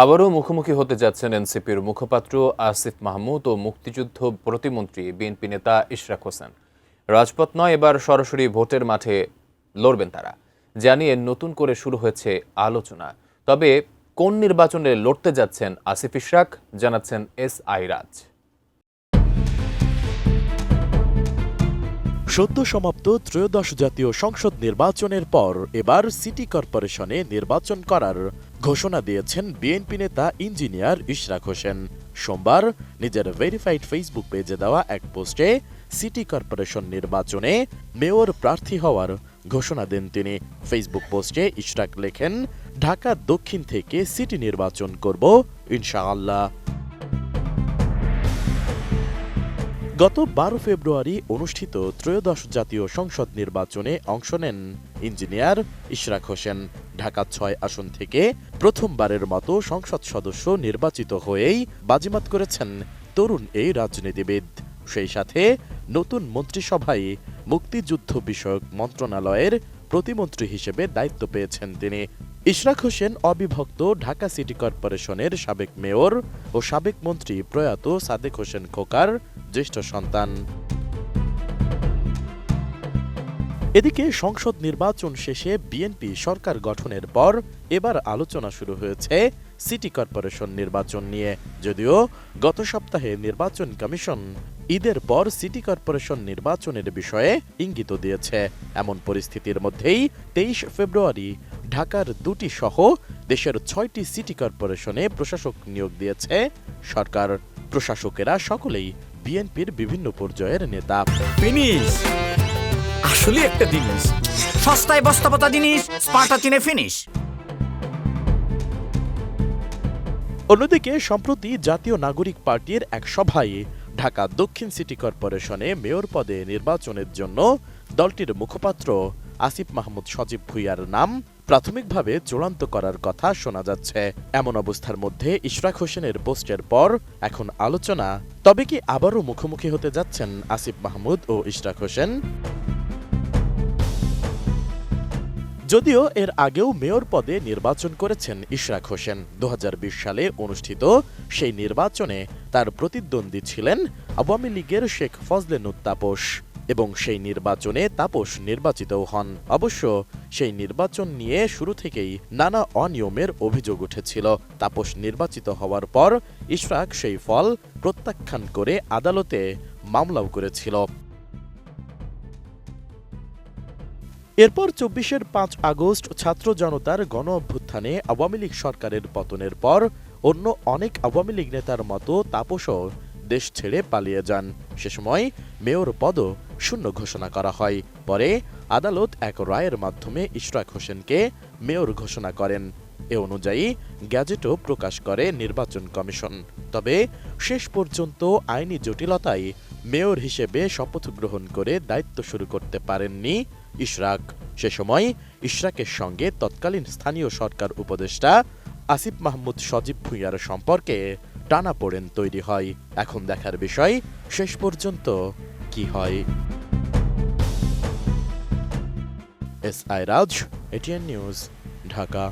আবারও মুখোমুখি হতে যাচ্ছেন এনসিপির মুখপাত্র আসিফ মাহমুদ ও মুক্তিযুদ্ধ প্রতিমন্ত্রী বিএনপি নেতা ইশরাক হোসেন। রাজপথ নয়, এবার সরাসরি ভোটের মাঠে লড়বেন তারা, জানিয়ে নতুন করে শুরু হয়েছে আলোচনা। তবে কোন নির্বাচনে লড়তে যাচ্ছেন আসিফ ইশরাক, জানাচ্ছেন এসআই রাজ। সদ্য সমাপ্ত ত্রয়োদশ জাতীয় সংসদ নির্বাচনের পর এবার সিটি কর্পোরেশনে নির্বাচন করার ঘোষণা দিয়েছেন বিএনপি নেতা ইঞ্জিনিয়ার ইশরাক হোসেন। সোমবার নিজের ভেরিফাইড ফেসবুক পেজে দেওয়া এক পোস্টে সিটি কর্পোরেশন নির্বাচনে মেয়র প্রার্থী হওয়ার ঘোষণা দেন তিনি। ফেসবুক পোস্টে ইশরাক লেখেন, ঢাকা দক্ষিণ থেকে সিটি নির্বাচন করব ইনশাআল্লাহ। গত 12 ফেব্রুয়ারি অনুষ্ঠিত ত্রয়োদশ জাতীয় সংসদ নির্বাচনে অংশ নেন ইঞ্জিনিয়ার ইশরাক হোসেন। ঢাকা 6 আসন থেকে প্রথমবারের মতো সংসদ সদস্য নির্বাচিত হয়েই বাজিমাত করেছেন তরুণ এই রাজনীতিবিদ। সেই সাথে নতুন মন্ত্রিসভায় মুক্তিযুদ্ধ বিষয়ক মন্ত্রণালয়ের প্রতিমন্ত্রী হিসেবে দায়িত্ব পেয়েছেন তিনি। ইশরাক হোসেন অবিভক্ত ঢাকা সিটি কর্পোরেশনের সাবেক মেয়র ও সাবেক মন্ত্রী প্রয়াত সাদেক হোসেন খোকার জ্যেষ্ঠ সন্তান। এদিকে সংসদ নির্বাচন শেষে বিএনপি সরকার গঠনের পর এবার আলোচনা শুরু হয়েছে সিটি কর্পোরেশন নির্বাচন নিয়ে। যদিও গত সপ্তাহে নির্বাচন কমিশন ঈদের পর সিটি কর্পোরেশন নির্বাচনের বিষয়ে ইঙ্গিত দিয়েছে। এমন পরিস্থিতির মধ্যেই 23 ফেব্রুয়ারি ঢাকার 2টি সহ দেশের 6টি সিটি কর্পোরেশনে প্রশাসক নিয়োগ দিয়েছে সরকার। প্রশাসকেরা সকলেই বিএনপির বিভিন্ন পর্যায়ের নেতা। ফিনিশ আসলে একটা জিনিস, সস্তায় বস্তাপতা জিনিস, স্পার্টা চিনে ফিনিশ। অন্যদিকে সম্প্রতি জাতীয় নাগরিক পার্টির এক সভায় ঢাকা দক্ষিণ সিটি কর্পোরেশনে মেয়র পদে নির্বাচনের জন্য দলটির মুখপাত্র আসিফ মাহমুদ সজীব ভুঁইয়ার নাম প্রাথমিকভাবে চূড়ান্ত করার কথা শোনা যাচ্ছে। এমন অবস্থার মধ্যে ইশরাক হোসেনের পোস্টের পর এখন আলোচনা, তবে কি আবারও মুখোমুখি হতে যাচ্ছেন আসিফ মাহমুদ ও ইশরাক হোসেন? যদিও এর আগেও মেয়র পদে নির্বাচন করেছেন ইশরাক হোসেন। 2020 সালে অনুষ্ঠিত সেই নির্বাচনে তার প্রতিদ্বন্দ্বী ছিলেন আওয়ামী লীগের শেখ ফজলেনুর তাপস এবং সেই নির্বাচনে তাপস নির্বাচিতও হন। অবশ্য সেই নির্বাচন নিয়ে শুরু থেকেই নানা অনিয়মের অভিযোগ উঠেছিল। তাপস নির্বাচিত হওয়ার পর ইশরাক সেই ফল প্রত্যাখ্যান করে আদালতে মামলাও করেছিল। এরপর 24-এর 5 আগস্ট ছাত্র জনতার গণ অভ্যুত্থানে আওয়ামী লীগ সরকারের পতনের পর অন্য অনেক আওয়ামী লীগ নেতার মতো তাপসও দেশ ছেড়ে পালিয়ে যান। সে সময় মেয়র পদও শূন্য ঘোষণা করা হয়। পরে আদালত এক রায়ের মাধ্যমে ইশরাক হোসেনকে মেয়র ঘোষণা করেন। এ অনুযায়ী গ্যাজেটও প্রকাশ করে নির্বাচন কমিশন। তবে শেষ পর্যন্ত আইনি জটিলতায় মেয়র হিসেবে শপথ গ্রহণ করে দায়িত্ব শুরু করতে পারেননি ইশরাক। সে সময় ইশরাকের সঙ্গে তৎকালীন স্থানীয় সরকার উপদেষ্টা আসিফ মাহমুদ সজীব ভুঁইয়ার সম্পর্কে টানাপোড়েন তৈরি হয়। এখন দেখার বিষয় শেষ পর্যন্ত কি হয়। এসআই রাজ, এটিএন নিউজ, ঢাকা।